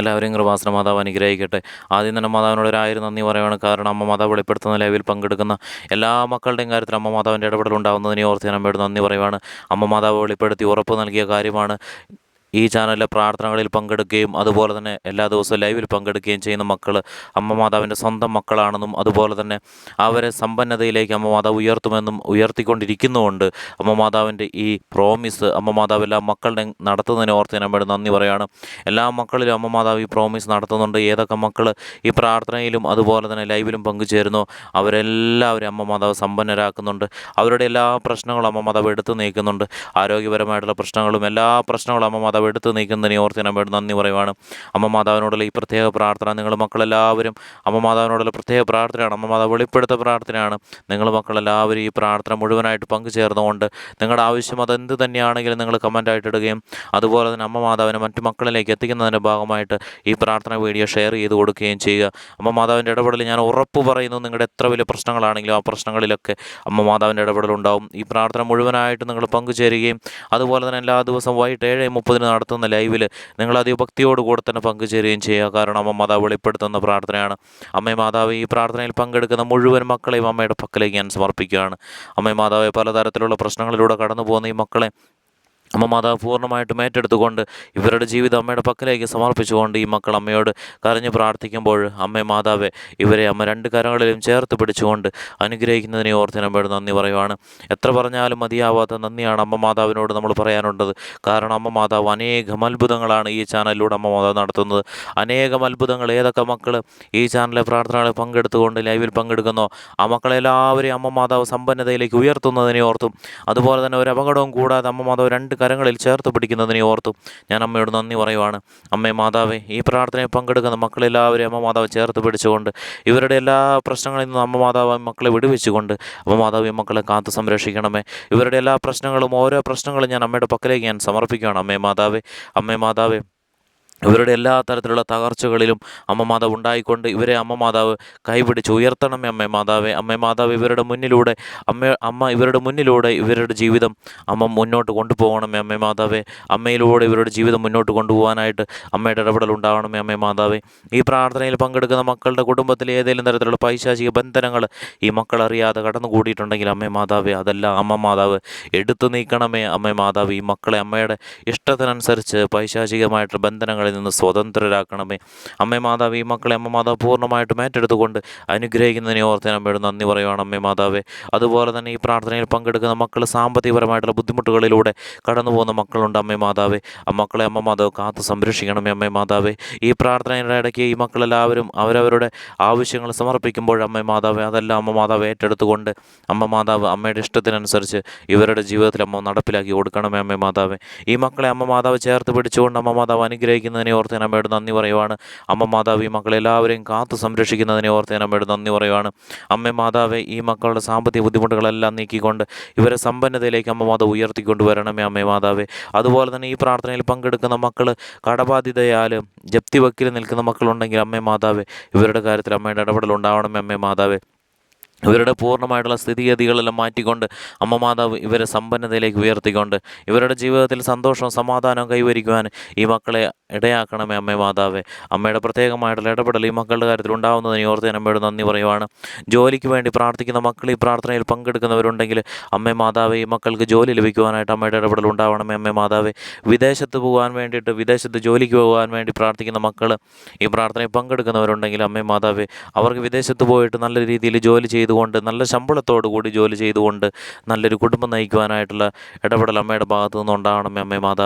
എല്ലാവരെയും കൃപാസന മാതാവ് അനുഗ്രഹിക്കട്ടെ. ആദ്യം തന്നെ മാതാവിനോട് ഒരായിരം നന്ദി പറയുകയാണ്. കാരണം അമ്മ മാതാവ് വെളിപ്പെടുത്തുന്ന ലൈവിൽ പങ്കെടുക്കുന്ന എല്ലാ മക്കളുടെയും കാര്യത്തിൽ അമ്മ മാതാവിൻ്റെ ഇടപെടൽ ഉണ്ടാകുന്നതിനെ ഓർത്ത് ഞാൻ അമ്മയോട് നന്ദി പറയുവാണ്. അമ്മ മാതാവ് വെളിപ്പെടുത്തി ഉറപ്പ് നൽകിയ കാര്യമാണ് ഈ ചാനലിലെ പ്രാർത്ഥനകളിൽ പങ്കെടുക്കുകയും അതുപോലെ തന്നെ എല്ലാ ദിവസവും ലൈവിൽ പങ്കെടുക്കുകയും ചെയ്യുന്ന മക്കൾ അമ്മ മാതാവിൻ്റെ സ്വന്തം മക്കളാണെന്നും അതുപോലെ തന്നെ അവരെ സമ്പന്നതയിലേക്ക് അമ്മ മാതാവ് ഉയർത്തുമെന്നും ഉയർത്തിക്കൊണ്ടിരിക്കുന്നുമുണ്ട്. അമ്മ മാതാവിൻ്റെ ഈ പ്രോമിസ് അമ്മ മാതാവ് എല്ലാ മക്കളുടെ നടത്തുന്നതിനെ ഓർത്ത് ഞാൻ അമ്മയോട് നന്ദി പറയുകയാണ്. എല്ലാ മക്കളിലും അമ്മ മാതാവ് ഈ പ്രോമിസ് നടത്തുന്നുണ്ട്. ഏതൊക്കെ മക്കൾ ഈ പ്രാർത്ഥനയിലും അതുപോലെ തന്നെ ലൈവിലും പങ്കുചേരുന്നു അവരെല്ലാവരും അമ്മ മാതാവ് സമ്പന്നരാക്കുന്നുണ്ട്. അവരുടെ എല്ലാ പ്രശ്നങ്ങളും അമ്മ മാതാവ് എടുത്തു നീക്കുന്നുണ്ട്. ആരോഗ്യപരമായിട്ടുള്ള പ്രശ്നങ്ങളും എല്ലാ പ്രശ്നങ്ങളും അമ്മ മാതാവ് എടുത്തു നീക്കുന്നതിനെ ഓർത്ത് ഞാൻ നന്ദി പറയുവാണ്. അമ്മ മാതാവിനോടുള്ള ഈ പ്രത്യേക പ്രാർത്ഥന നിങ്ങൾ മക്കളെല്ലാവരും അമ്മ മാതാവിനോടുള്ള പ്രത്യേക പ്രാർത്ഥനയാണ്. അമ്മ മാതാവ് വെളിപ്പെടുത്ത പ്രാർത്ഥനയാണ്. നിങ്ങൾ മക്കളെല്ലാവരും ഈ പ്രാർത്ഥന മുഴുവനായിട്ട് പങ്കുചേർന്നുകൊണ്ട് നിങ്ങളുടെ ആവശ്യം അതെന്ത് തന്നെയാണെങ്കിലും നിങ്ങൾ കമൻറ്റായിട്ട് ഇടുകയും അതുപോലെ തന്നെ അമ്മ മാതാവിനെ മറ്റു മക്കളിലേക്ക് എത്തിക്കുന്നതിൻ്റെ ഭാഗമായിട്ട് ഈ പ്രാർത്ഥന വീഡിയോ ഷെയർ ചെയ്ത് കൊടുക്കുകയും ചെയ്യുക. അമ്മ മാതാവിൻ്റെ ഇടപെടൽ ഞാൻ ഉറപ്പ് പറയുന്നു. നിങ്ങളുടെ എത്ര വലിയ പ്രശ്നങ്ങളാണെങ്കിലും ആ പ്രശ്നങ്ങളിലൊക്കെ അമ്മ മാതാവിൻ്റെ ഇടപെടലുണ്ടാവും. ഈ പ്രാർത്ഥന മുഴുവനായിട്ട് നിങ്ങൾ പങ്കുചേരുകയും അതുപോലെ തന്നെ എല്ലാ ദിവസവും വൈകിട്ട് 7:30 നടത്തുന്ന ലൈവിൽ നിങ്ങൾ അതിഭക്തിയോട് കൂടെ തന്നെ പങ്കുചേരുകയും ചെയ്യുക. കാരണം അമ്മ മാതാവ് വെളിപ്പെടുത്തുന്ന പ്രാർത്ഥനയാണ്. അമ്മ മാതാവ് ഈ പ്രാർത്ഥനയിൽ പങ്കെടുക്കുന്ന മുഴുവൻ മക്കളെയും അമ്മയുടെ പക്കലേക്ക് ഞാൻ സമർപ്പിക്കുകയാണ്. അമ്മ മാതാവ് പലതരത്തിലുള്ള പ്രശ്നങ്ങളിലൂടെ കടന്നു പോകുന്ന ഈ മക്കളെ അമ്മ മാതാവ് പൂർണ്ണമായിട്ടും ഏറ്റെടുത്തുകൊണ്ട് ഇവരുടെ ജീവിതം അമ്മയുടെ പക്കലേക്ക് സമർപ്പിച്ചുകൊണ്ട് ഈ മക്കൾ അമ്മയോട് കരഞ്ഞ് പ്രാർത്ഥിക്കുമ്പോൾ അമ്മ മാതാവെ ഇവരെ അമ്മ രണ്ട് കരങ്ങളിലും ചേർത്ത് പിടിച്ചുകൊണ്ട് അനുഗ്രഹിക്കുന്നതിനെ ഓർത്ത് അമ്മയോട് നന്ദി പറയുവാണ്. എത്ര പറഞ്ഞാലും മതിയാവാത്ത നന്ദിയാണ് അമ്മ മാതാവിനോട് നമ്മൾ പറയാനുള്ളത്. കാരണം അമ്മ മാതാവ് അനേകം അത്ഭുതങ്ങളാണ് ഈ ചാനലിലൂടെ അമ്മ മാതാവ് നടത്തുന്നത്. അനേകം അത്ഭുതങ്ങൾ ഏതൊക്കെ മക്കൾ ഈ ചാനലിലെ പ്രാർത്ഥനകളിൽ പങ്കെടുത്തുകൊണ്ട് ലൈവിൽ പങ്കെടുക്കുന്നോ ആ മക്കളെല്ലാവരെയും അമ്മ മാതാവ് സമ്പന്നതയിലേക്ക് ഉയർത്തുന്നതിനെ ഓർത്തും അതുപോലെ തന്നെ ഒരു അപകടവും കൂടാതെ അമ്മ മാതാവ് രണ്ട് കരങ്ങളിൽ ചേർത്ത് പിടിക്കുന്നതിനെ ഓർത്തും ഞാൻ അമ്മയോട് നന്ദി പറയുവാണ്. അമ്മേ മാതാവേ ഈ പ്രാർത്ഥനയിൽ പങ്കെടുക്കുന്ന മക്കളെല്ലാവരും അമ്മ മാതാവ് ചേർത്ത് പിടിച്ചുകൊണ്ട് ഇവരുടെ എല്ലാ പ്രശ്നങ്ങളിൽ നിന്നും അമ്മ മാതാവ് മക്കളെ വിടുവിച്ചുകൊണ്ട് അമ്മ മാതാവ് മക്കളെ കാത്തു സംരക്ഷിക്കണമേ. ഇവരുടെ എല്ലാ പ്രശ്നങ്ങളും ഓരോ പ്രശ്നങ്ങളും ഞാൻ അമ്മയുടെ പക്കലേക്ക് ഞാൻ സമർപ്പിക്കുകയാണ്. അമ്മേ മാതാവേ ഇവരുടെ എല്ലാ തരത്തിലുള്ള തകർച്ചകളിലും അമ്മ മാതാവ് ഉണ്ടായിക്കൊണ്ട് ഇവരെ അമ്മ മാതാവ് കൈപിടിച്ച് ഉയർത്തണമേ. അമ്മേ മാതാവ് ഇവരുടെ മുന്നിലൂടെ ഇവരുടെ മുന്നിലൂടെ ഇവരുടെ ജീവിതം അമ്മ മുന്നോട്ട് കൊണ്ടുപോകണമേ. അമ്മേ മാതാവേ അമ്മയിലൂടെ ഇവരുടെ ജീവിതം മുന്നോട്ട് കൊണ്ടുപോകാനായിട്ട് അമ്മയുടെ ഇടപെടൽ ഉണ്ടാവണമേ. അമ്മേ മാതാവേ ഈ പ്രാർത്ഥനയിൽ പങ്കെടുക്കുന്ന മക്കളുടെ കുടുംബത്തിൽ ഏതെങ്കിലും തരത്തിലുള്ള പൈശാചിക ബന്ധനങ്ങൾ ഈ മക്കൾ അറിയാതെ കടന്നുകൂടിയിട്ടുണ്ടെങ്കിൽ അമ്മേ മാതാവേ അതെല്ലാം അമ്മ മാതാവ് എടുത്തു നീക്കണമേ. അമ്മേ മാതാവ് ഈ മക്കളെ അമ്മയുടെ ഇഷ്ടത്തിനനുസരിച്ച് പൈശാചികമായിട്ടുള്ള ബന്ധനങ്ങൾ നിന്ന് സ്വതന്ത്രരാക്കണമേ. അമ്മേ മാതാവ് ഈ മക്കളെ അമ്മ മാതാവ് പൂർണ്ണമായിട്ടും ഏറ്റെടുത്തുകൊണ്ട് അനുഗ്രഹിക്കുന്നതിനെ ഓർത്ത് അമ്മയോട് നന്ദി പറയുവാണ്. അമ്മേ മാതാവേ അതുപോലെ തന്നെ ഈ പ്രാർത്ഥനയിൽ പങ്കെടുക്കുന്ന മക്കൾ സാമ്പത്തികപരമായിട്ടുള്ള ബുദ്ധിമുട്ടുകളിലൂടെ കടന്നു പോകുന്ന മക്കളുണ്ട്. അമ്മേ മാതാവേ ആ മക്കളെ അമ്മ മാതാവ് കാത്തു സംരക്ഷിക്കണമേ. അമ്മേ മാതാവേ ഈ പ്രാർത്ഥനയുടെ ഇടയ്ക്ക് ഈ മക്കളെല്ലാവരും അവരവരുടെ ആവശ്യങ്ങൾ സമർപ്പിക്കുമ്പോൾ അമ്മേ മാതാവേ അതെല്ലാം അമ്മ മാതാവ് ഏറ്റെടുത്തുകൊണ്ട് അമ്മ മാതാവ് അമ്മയുടെ ഇഷ്ടത്തിനനുസരിച്ച് ഇവരുടെ ജീവിതത്തിൽ അമ്മ നടപ്പിലാക്കി കൊടുക്കണമേ. അമ്മേ മാതാവേ ഈ മക്കളെ അമ്മ മാതാവ് ചേർത്ത് പിടിച്ചുകൊണ്ട് അമ്മ മാതാവ് അനുഗ്രഹിക്കുന്നതിനെ ഓർത്ത് ഞാൻ അമ്മയോട് നന്ദി പറയുവാണ്. അമ്മ മാതാവ് ഈ മക്കളെല്ലാവരെയും കാത്തു സംരക്ഷിക്കുന്നതിനെ ഓർത്ത് ഞാൻ അമ്മയോട് നന്ദി പറയുവാണ്. അമ്മ മാതാവേ ഈ മക്കളുടെ സാമ്പത്തിക ബുദ്ധിമുട്ടുകളെല്ലാം നീക്കിക്കൊണ്ട് ഇവരെ സമ്പന്നതയിലേക്ക് അമ്മ മാതാവ് ഉയർത്തിക്കൊണ്ട് വരണമേ. അമ്മ മാതാവേ അതുപോലെ തന്നെ ഈ പ്രാർത്ഥനയിൽ പങ്കെടുക്കുന്ന മക്കൾ കടബാധ്യതയാൽ ജപ്തി വക്കിൽ നിൽക്കുന്ന മക്കളുണ്ടെങ്കിൽ അമ്മ മാതാവേ ഇവരുടെ കാര്യത്തിൽ അമ്മയുടെ ഇടപെടൽ ഉണ്ടാവണമേ. അമ്മ മാതാവേ ഇവരുടെ പൂർണ്ണമായിട്ടുള്ള സ്ഥിതിഗതികളെല്ലാം മാറ്റിക്കൊണ്ട് അമ്മ മാതാവ് ഇവരെ സമ്പന്നതയിലേക്ക് ഉയർത്തിക്കൊണ്ട് ഇവരുടെ ജീവിതത്തിൽ സന്തോഷവും സമാധാനവും കൈവരിക്കുവാൻ ഈ മക്കളെ ഇടയാക്കണമേ. അമ്മ മാതാവേ അമ്മയുടെ പ്രത്യേകമായിട്ടുള്ള ഇടപെടൽ ഈ മക്കളുടെ കാര്യത്തിൽ ഉണ്ടാകുന്നതിനെ ഓർത്ത് ഞാൻ അമ്മയോട് നന്ദി പറയുവാണ്. ജോലിക്ക് വേണ്ടി പ്രാർത്ഥിക്കുന്ന മക്കൾ ഈ പ്രാർത്ഥനയിൽ പങ്കെടുക്കുന്നവരുണ്ടെങ്കിൽ അമ്മ മാതാവേ ഈ മക്കൾക്ക് ജോലി ലഭിക്കുവാനായിട്ട് അമ്മയുടെ ഇടപെടൽ ഉണ്ടാവണമേ. അമ്മ മാതാവേ വിദേശത്ത് പോകാൻ വേണ്ടിയിട്ട് വിദേശത്ത് ജോലിക്ക് പോകാൻ വേണ്ടി പ്രാർത്ഥിക്കുന്ന മക്കൾ ഈ പ്രാർത്ഥനയിൽ പങ്കെടുക്കുന്നവരുണ്ടെങ്കിൽ അമ്മ മാതാവേ അവർക്ക് വിദേശത്ത് പോയിട്ട് നല്ല രീതിയിൽ ജോലി ചെയ്തുകൊണ്ട് നല്ല ശമ്പളത്തോടു കൂടി ജോലി ചെയ്തുകൊണ്ട് നല്ലൊരു കുടുംബം നയിക്കുവാനായിട്ടുള്ള ഇടപെടൽ അമ്മയുടെ ഭാഗത്തു നിന്ന് ഉണ്ടാവണമേ.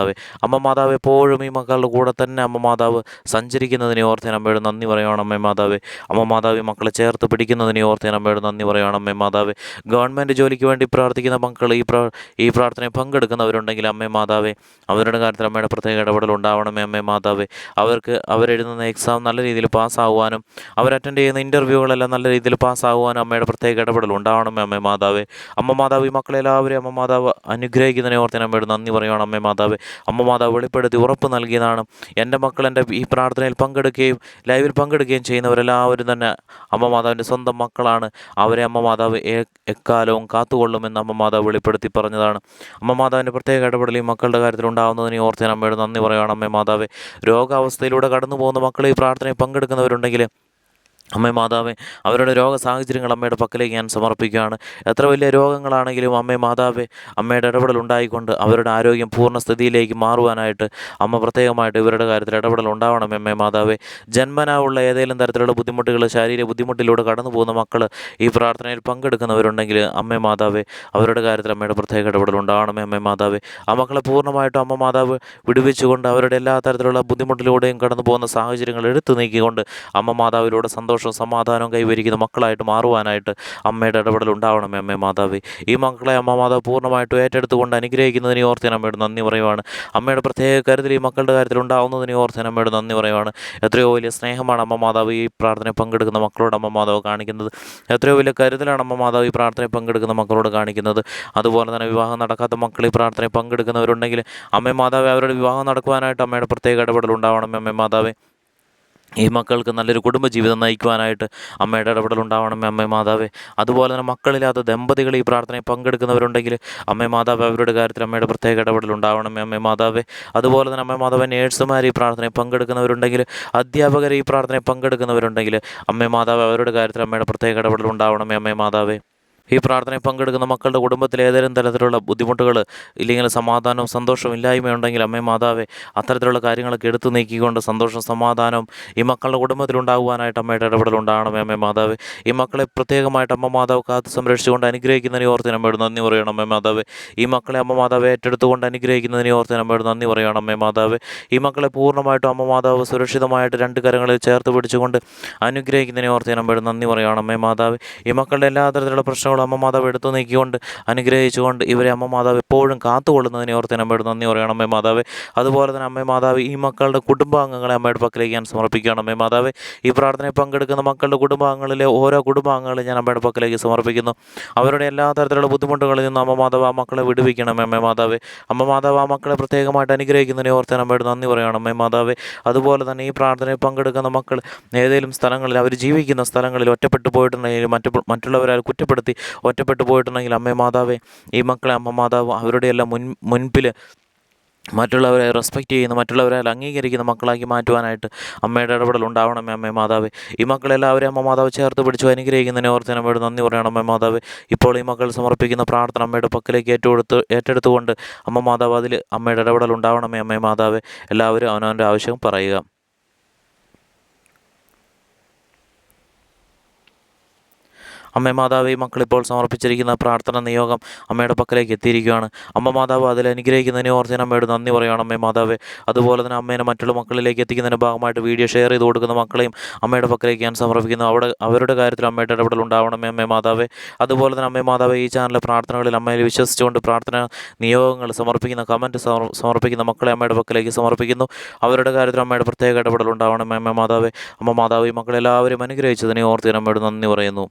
അമ്മ മാതാവ് എപ്പോഴും ഈ മക്കളുടെ കൂടെ തന്നെ അമ്മ മാതാവ് സഞ്ചരിക്കുന്നതിനെ ഓർത്ത് ഞാൻ അമ്മയോട് നന്ദി പറയുകയാണ്. അമ്മ മാതാവ് മക്കളെ ചേർത്ത് പിടിക്കുന്നതിനെ ഓർത്ത് ഞാൻ അമ്മയോട് നന്ദി പറയുകയാണ്. അമ്മ മാതാവേ ഗവൺമെൻറ് ജോലിക്ക് വേണ്ടി പ്രാർത്ഥിക്കുന്ന മക്കൾ ഈ പ്രാർത്ഥനയിൽ പങ്കെടുക്കുന്നവരുണ്ടെങ്കിൽ അമ്മ മാതാവേ അവരുടെ കാര്യത്തിൽ അമ്മയുടെ പ്രത്യേക ഇടപെടൽ ഉണ്ടാവണമേ. അമ്മ മാതാവേ അവരെഴുതുന്ന എക്സാം നല്ല രീതിയിൽ പാസ്സാകുവാനും അവർ അറ്റൻഡ് ചെയ്യുന്ന ഇൻ്റർവ്യൂകളെല്ലാം നല്ല രീതിയിൽ പാസ്സാകുവാനും അമ്മയുടെ പ്രത്യേക ഇടപെടൽ ഉണ്ടാവണമേ അമ്മേ മാതാവേ. അമ്മ മാതാവ് ഈ മക്കളെല്ലാവരെയും അമ്മ മാതാവ് അനുഗ്രഹിക്കുന്നതിനെ ഓർത്ത് ഞാൻ അമ്മയോട് നന്ദി പറയുകയാണ് അമ്മേ മാതാവേ. അമ്മ മാതാവ് വെളിപ്പെടുത്തി ഉറപ്പ് നൽകിയതാണ്. എൻ്റെ മക്കൾ എൻ്റെ ഈ പ്രാർത്ഥനയിൽ പങ്കെടുക്കുകയും ലൈവിൽ പങ്കെടുക്കുകയും ചെയ്യുന്നവരെല്ലാവരും തന്നെ അമ്മ മാതാവിൻ്റെ സ്വന്തം മക്കളാണ്. അവരെ അമ്മ മാതാവ് എക്കാലവും കാത്തുകൊള്ളുമെന്ന് അമ്മ മാതാവ് വെളിപ്പെടുത്തി പറഞ്ഞതാണ്. അമ്മ മാതാവിൻ്റെ പ്രത്യേക ഇടപെടൽ ഈ മക്കളുടെ കാര്യത്തിൽ ഉണ്ടാകുന്നതിനെ ഓർത്ത് ഞാൻ അമ്മയോട് നന്ദി പറയുകയാണ് അമ്മേ മാതാവേ. രോഗാവസ്ഥയിലൂടെ കടന്നു പോകുന്ന മക്കൾ ഈ പ്രാർത്ഥനയിൽ പങ്കെടുക്കുന്നവരുണ്ടെങ്കിൽ അമ്മേ മാതാവേ, അവരുടെ രോഗ സാഹചര്യങ്ങൾ അമ്മയുടെ പക്കലേക്ക് ഞാൻ സമർപ്പിക്കുകയാണ്. എത്ര വലിയ രോഗങ്ങളാണെങ്കിലും അമ്മേ മാതാവേ, അമ്മയുടെ ഇടപെടൽ ഉണ്ടായിക്കൊണ്ട് അവരുടെ ആരോഗ്യം പൂർണ്ണസ്ഥിതിയിലേക്ക് മാറുവാനായിട്ട് അമ്മ പ്രത്യേകമായിട്ട് ഇവരുടെ കാര്യത്തിൽ ഇടപെടൽ ഉണ്ടാവണം അമ്മേ മാതാവേ. ജന്മനാ ഉള്ള ഏതെങ്കിലും തരത്തിലുള്ള ബുദ്ധിമുട്ടുകൾ, ശാരീരിക ബുദ്ധിമുട്ടിലൂടെ കടന്നു പോകുന്ന മക്കൾ ഈ പ്രാർത്ഥനയിൽ പങ്കെടുക്കുന്നവരുണ്ടെങ്കിൽ അമ്മേ മാതാവേ, അവരുടെ കാര്യത്തിൽ അമ്മയുടെ പ്രത്യേക ഇടപെടൽ ഉണ്ടാവണമേ അമ്മേ മാതാവേ. ആ മക്കളെ പൂർണ്ണമായിട്ടും അമ്മ മാതാവ് വിടുവിച്ചുകൊണ്ട് അവരുടെ എല്ലാ തരത്തിലുള്ള ബുദ്ധിമുട്ടിലൂടെയും കടന്നു പോകുന്ന സാഹചര്യങ്ങൾ എടുത്തു നീക്കിക്കൊണ്ട് അമ്മ മാതാവിലൂടെ സന്തോഷവും സമാധാനവും കൈവരിക്കുന്ന മക്കളായിട്ട് മാറുവാനായിട്ട് അമ്മയുടെ ഇടപെടൽ ഉണ്ടാവണമേ അമ്മേ മാതാവേ. ഈ മക്കളെ അമ്മ മാതാവ് പൂർണ്ണമായിട്ടും ഏറ്റെടുത്തുകൊണ്ട് അനുഗ്രഹിക്കുന്നതിനെ ഓർത്ത് ഞാൻ അമ്മയോട് നന്ദി പറയുവാണ്. അമ്മയുടെ പ്രത്യേക കരുതൽ ഈ മക്കളുടെ കാര്യത്തിൽ ഉണ്ടാവുന്നതിനെ ഓർത്ത് ഞാൻ അമ്മയോട് നന്ദി പറയുവാണ്. എത്രയോ വലിയ സ്നേഹമാണ് അമ്മ മാതാവ് ഈ പ്രാർത്ഥനയിൽ പങ്കെടുക്കുന്ന മക്കളോട് അമ്മ മാതാവ് കാണിക്കുന്നത്. എത്രയോ വലിയ കരുതലാണ് അമ്മ മാതാവ് ഈ പ്രാർത്ഥനയിൽ പങ്കെടുക്കുന്ന മക്കളോട് കാണിക്കുന്നത്. അതുപോലെ തന്നെ വിവാഹം നടക്കാത്ത മക്കൾ ഈ പ്രാർത്ഥനയിൽ പങ്കെടുക്കുന്നവരുണ്ടെങ്കിൽ അമ്മേ മാതാവേ, അവരുടെ വിവാഹം നടക്കുവാനായിട്ട് അമ്മയുടെ പ്രത്യേക ഇടപെടൽ ഉണ്ടാവണമേ അമ്മേ മാതാവേ. ഈ മക്കൾക്ക് നല്ലൊരു കുടുംബജീവിതം നയിക്കുവാനായിട്ട് അമ്മയുടെ ഇടപെടൽ ഉണ്ടാവണമേ അമ്മേ മാതാവേ. അതുപോലെ തന്നെ മക്കളില്ലാത്ത ദമ്പതികൾ ഈ പ്രാർത്ഥനയിൽ പങ്കെടുക്കുന്നവരുണ്ടെങ്കിൽ അമ്മേ മാതാവേ, അവരുടെ കാര്യത്തിൽ അമ്മയുടെ പ്രത്യേക ഇടപെടൽ ഉണ്ടാവണമേ അമ്മേ മാതാവേ. അതുപോലെ തന്നെ അമ്മേ മാതാവേ, നേഴ്സുമാർ ഈ പ്രാർത്ഥനയിൽ പങ്കെടുക്കുന്നവരുണ്ടെങ്കിൽ, അധ്യാപകർ ഈ പ്രാർത്ഥനയിൽ പങ്കെടുക്കുന്നവരുണ്ടെങ്കിൽ അമ്മേ മാതാവേ, അവരുടെ കാര്യത്തിൽ അമ്മയുടെ പ്രത്യേക ഇടപെടൽ ഉണ്ടാവണമേ അമ്മേ മാതാവേ. ഈ പ്രാർത്ഥനയിൽ പങ്കെടുക്കുന്ന മക്കളുടെ കുടുംബത്തിൽ ഏതെങ്കിലും തരത്തിലുള്ള ബുദ്ധിമുട്ടുകൾ ഇല്ലെങ്കിൽ സമാധാനവും സന്തോഷവും ഇല്ലായ്മയുണ്ടെങ്കിൽ അമ്മേ മാതാവേ, അത്തരത്തിലുള്ള കാര്യങ്ങളൊക്കെ എടുത്തു നീക്കിക്കൊണ്ട് സന്തോഷവും സമാധാനവും ഈ മക്കളുടെ കുടുംബത്തിലുണ്ടാകുവാനായിട്ട് അമ്മയുടെ ഇടപെടൽ ഉണ്ടാകണമേ അമ്മേ മാതാവേ. ഈ മക്കളെ പ്രത്യേകമായിട്ട് അമ്മ മാതാവ് കാത്ത് സംരക്ഷിച്ചുകൊണ്ട് അനുഗ്രഹിക്കുന്നതിനെ ഓർത്ത് അമ്മയോട് നന്ദി പറയണം അമ്മേ മാതാവേ. ഈ മക്കളെ അമ്മ മാതാവ് ഏറ്റെടുത്തുകൊണ്ട് അനുഗ്രഹിക്കുന്നതിനെ ഓർത്ത് അമ്മയോട് നന്ദി പറയണം അമ്മേ മാതാവേ. ഈ മക്കളെ പൂർണ്ണമായിട്ടും അമ്മ മാതാവ് സുരക്ഷിതമായിട്ട് രണ്ട് കരങ്ങളിൽ ചേർത്ത് പിടിച്ചുകൊണ്ട് അനുഗ്രഹിക്കുന്നതിനെ ഓർത്ത് അമ്മയോട് നന്ദി പറയണം അമ്മേ മാതാവേ. ഈ മക്കളുടെ എല്ലാ തരത്തിലുള്ള പ്രശ്നങ്ങളും അമ്മ മാതാവ് എടുത്തു നീക്കിക്കൊണ്ട് അനുഗ്രഹിച്ചുകൊണ്ട് ഇവരെ അമ്മ മാതാവ് എപ്പോഴും കാത്തുകൊള്ളുന്നതിനെ ഓർത്ത് അമ്മയോട് നന്ദി പറയണം അമ്മേ മാതാവേ. അതുപോലെ തന്നെ അമ്മേ മാതാവ്, ഈ മക്കളുടെ കുടുംബാംഗങ്ങളെ അമ്മയുടെ പക്കലേക്ക് ഞാൻ സമർപ്പിക്കുകയാണ് അമ്മേ മാതാവേ. ഈ പ്രാർത്ഥനയിൽ പങ്കെടുക്കുന്ന മക്കളുടെ കുടുംബാംഗങ്ങളിലെ ഓരോ കുടുംബാംഗങ്ങളെ ഞാൻ അമ്മയുടെ പക്കലേക്ക് സമർപ്പിക്കുന്നു. അവരുടെ എല്ലാ തരത്തിലുള്ള ബുദ്ധിമുട്ടുകളിൽ നിന്ന് അമ്മ മാതാവ് ആ മക്കളെ വിടുവിക്കണം അമ്മേ മാതാവേ. അമ്മ മാതാവ് ആ മക്കളെ പ്രത്യേകമായിട്ട് അനുഗ്രഹിക്കുന്നതിനെ ഓർത്ത് അമ്മയോട് നന്ദി പറയണം അമ്മേ മാതാവേ. അതുപോലെ തന്നെ ഈ പ്രാർത്ഥനയിൽ പങ്കെടുക്കുന്ന മക്കൾ ഏതെങ്കിലും സ്ഥലങ്ങളിൽ, അവർ ജീവിക്കുന്ന സ്ഥലങ്ങളിൽ ഒറ്റപ്പെട്ടു പോയിട്ടുണ്ടെങ്കിൽ, മറ്റുള്ളവരാൽ കുറ്റപ്പെടുത്തി ഒറ്റപ്പെട്ടു പോയിട്ടുണ്ടെങ്കിൽ അമ്മേ മാതാവേ, ഈ മക്കളെ അമ്മ മാതാവ് അവരുടെ എല്ലാം മുൻപിൽ മറ്റുള്ളവരെ റെസ്പെക്റ്റ് ചെയ്യുന്ന, മറ്റുള്ളവരെ അംഗീകരിക്കുന്ന മക്കളാക്കി മാറ്റുവാനായിട്ട് അമ്മയുടെ ഇടപെടൽ ഉണ്ടാവണമേ അമ്മേ മാതാവേ. ഈ മക്കളെല്ലാവരും അമ്മ മാതാവ് ചേർത്ത് പിടിച്ചു അനുഗ്രഹിക്കുന്നതിനെ ഓർത്ത് അമ്മയോട് നന്ദി പറയണം അമ്മേ മാതാവേ. ഇപ്പോൾ ഈ മക്കൾ സമർപ്പിക്കുന്ന പ്രാർത്ഥന അമ്മയുടെ പക്കലേക്ക് ഏറ്റെടുത്തുകൊണ്ട് അമ്മ മാതാവ് അതിൽ അമ്മയുടെ ഇടപെടൽ ഉണ്ടാവണമേ അമ്മേ മാതാവേ. എല്ലാവരും അവനവൻ്റെ ആവശ്യം പറയുക. അമ്മേ മാതാവ്, ഈ മക്കളിപ്പോൾ സമർപ്പിച്ചിരിക്കുന്ന പ്രാർത്ഥന നിയോഗം അമ്മയുടെ പക്കലേക്ക് എത്തിയിരിക്കുകയാണ്. അമ്മ മാതാവ് അതിൽ അനുഗ്രഹിക്കുന്നതിനെ ഓർത്ത് അമ്മയോട് നന്ദി പറയുകയാണ് അമ്മേ മാതാവേ. അതുപോലെ തന്നെ അമ്മേനെ മറ്റുള്ള മക്കളിലേക്ക് എത്തിക്കുന്നതിൻ്റെ ഭാഗമായിട്ട് വീഡിയോ ഷെയർ ചെയ്ത് കൊടുക്കുന്ന മക്കളെയും അമ്മയുടെ പക്കലേക്ക് ഞാൻ സമർപ്പിക്കുന്നു. അവരുടെ കാര്യത്തിൽ അമ്മയുടെ ഇടപെടൽ ഉണ്ടാവണമേ അമ്മേ മാതാവേ. അതുപോലെ തന്നെ അമ്മേ മാതാവേ, ഈ ചാനലിലെ പ്രാർത്ഥനകളിൽ അമ്മയിൽ വിശ്വസിച്ചുകൊണ്ട് പ്രാർത്ഥന നിയോഗങ്ങൾ സമർപ്പിക്കുന്ന, കമൻറ്റ് സമർപ്പിക്കുന്ന മക്കളെ അമ്മയുടെ പക്കലേക്ക് സമർപ്പിക്കുന്നു. അവരുടെ കാര്യത്തിൽ അമ്മയുടെ പ്രത്യേക ഇടപെടൽ ഉണ്ടാവണമേ അമ്മേ മാതാവേ. അമ്മ മാതാവ്, ഈ മക്കളെല്ലാവരും അനുഗ്രഹിച്ചതിനെ ഓർത്ത് അമ്മയോട് നന്ദി പറയുന്നു.